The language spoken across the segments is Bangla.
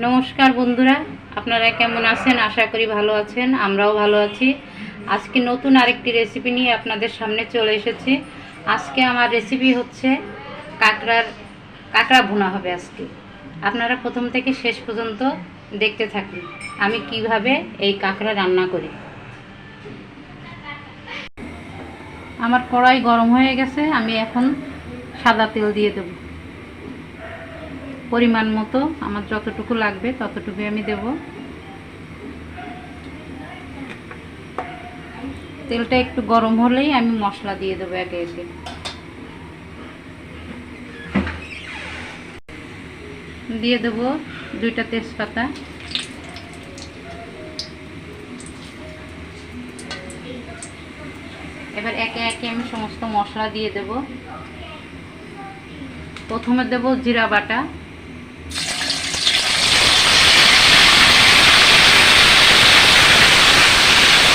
নমস্কার বন্ধুরা, আপনারা কেমন আছেন? আশা করি ভালো আছেন। আমরাও ভালো আছি। আজকে নতুন আরেকটি রেসিপি নিয়ে আপনাদের সামনে চলে এসেছি। আজকে আমার রেসিপি হচ্ছে কাঁকড়া ভুনা হবে আজকে। আপনারা প্রথম থেকে শেষ পর্যন্ত দেখতে থাকুন আমি কিভাবে এই কাঁকড়া রান্না করি। আমার কড়াই গরম হয়ে গেছে, আমি এখন সাদা তেল দিয়ে দেব। পরিমাণ মতো আমার যতটুকু লাগবে ততটুকু আমি দেব। তেলটা একটু গরম হলেই আমি মশলা দিয়ে দেবো একে একে। দিয়ে দেব 2টা তেজপাতা, এবার একে একে আমি সমস্ত মশলা দিয়ে দেব। প্রথমে দেব জিরা বাটা,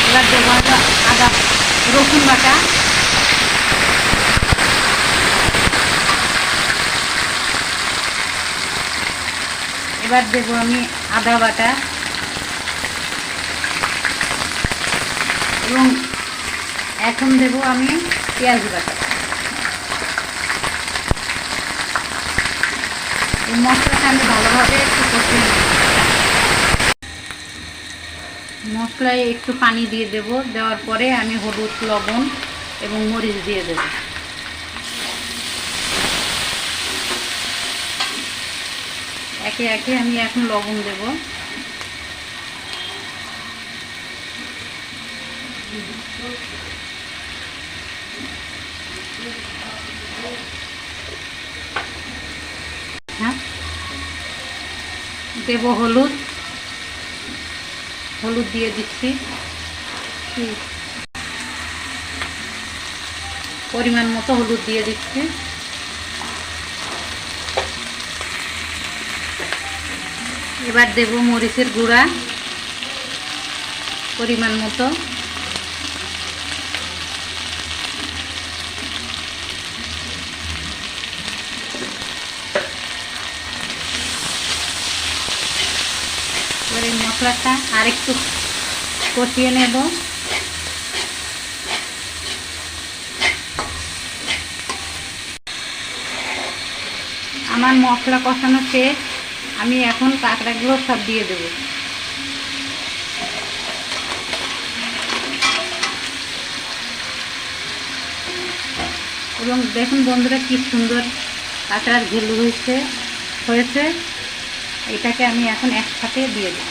এবার দেবো আদা রসুন বাটা, এবার দেবো আমি আদা বাটা এবং এখন দেবো আমি পেঁয়াজ বাটা। এই মশলাটা আমি ভালোভাবে একটু কষিয়ে নেব। মশলায় একটু পানি দিয়ে দেব, দেওয়ার পরে আমি হলুদ, লবণ এবং মরিচ দিয়ে দেব। একে একে আমি এখন লবণ দেব। হ্যাঁ, দেব হলুদ দিয়ে দিচ্ছি, পরিমাণ মতো হলুদ দিয়ে দিচ্ছি। এবার দেব মরিচের গুঁড়া পরিমাণ মতো, এবার এই মশলাটা আরেকটু কষিয়ে নেব। আমার মশলা কষানো শেষ, আমি এখন কাঁকড়াগুলো সব দিয়ে দেব। এবং দেখুন বন্ধুরা কি সুন্দর কাঁকড়ার ঝোল হয়েছে। এটাকে আমি এখন একসাথে দিয়ে দেব।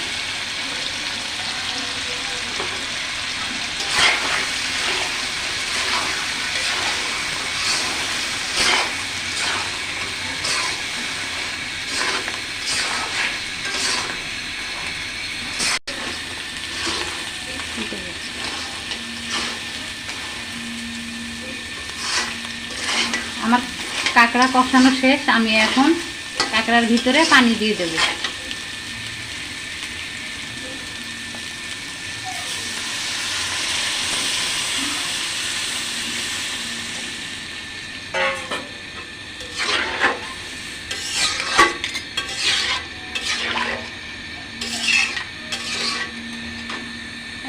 আমার কাঁকড়া কষানো শেষ, আমি এখন কাঁকড়ার ভিতরে পানি দিয়ে দেব।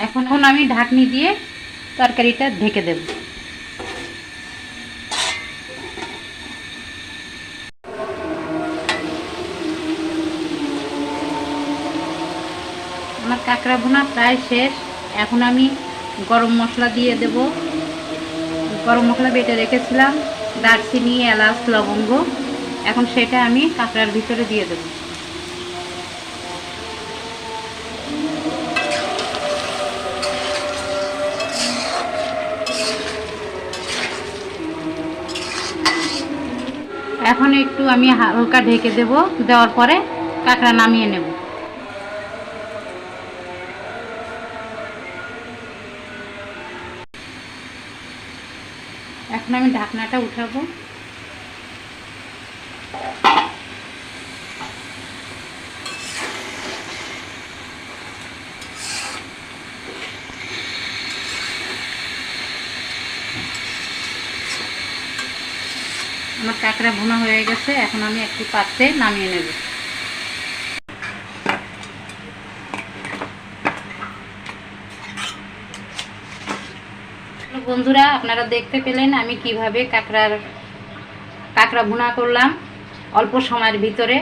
এখন আমি ঢাকনি দিয়ে তরকারিটা ঢেকে দেব। আমার কাঁকড়া ভুনা প্রায় শেষ। এখন আমি গরম মশলা দিয়ে দেব। গরম মশলা বেটে রেখেছিলাম, দারচিনি, এলাচ, লবঙ্গ, এখন সেটা আমি কাঁকড়ার ভিতরে দিয়ে দেব। এখন একটু আমি হালকা ঢেকে দেব, দেওয়ার পরে কাঁকড়া নামিয়ে নেব। এখন আমি ঢাকনাটা উঠাবো। আমার কাঁকড়া ভুনা হয়ে গেছে, এখন আমি একটি পাত্রে নামিয়ে নেব। বন্ধুরা, আপনারা দেখতে পেলেন আমি কিভাবে কাঁকড়া ভুনা করলাম অল্প সময়ের ভিতরে।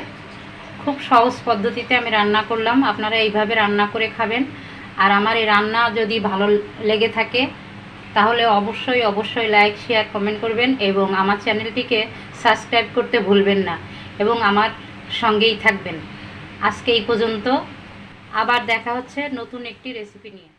খুব সহজ পদ্ধতিতে আমি রান্না করলাম। আপনারা এইভাবে রান্না করে খাবেন। আর আমার এই রান্না যদি ভালো লেগে থাকে তাহলে অবশ্যই লাইক, শেয়ার, কমেন্ট করবেন এবং আমার চ্যানেলটিকে সাবস্ক্রাইব করতে ভুলবেন না এবং আমার সঙ্গেই থাকবেন। আজকে এই পর্যন্ত, আবার দেখা হচ্ছে নতুন একটি রেসিপি নিয়ে।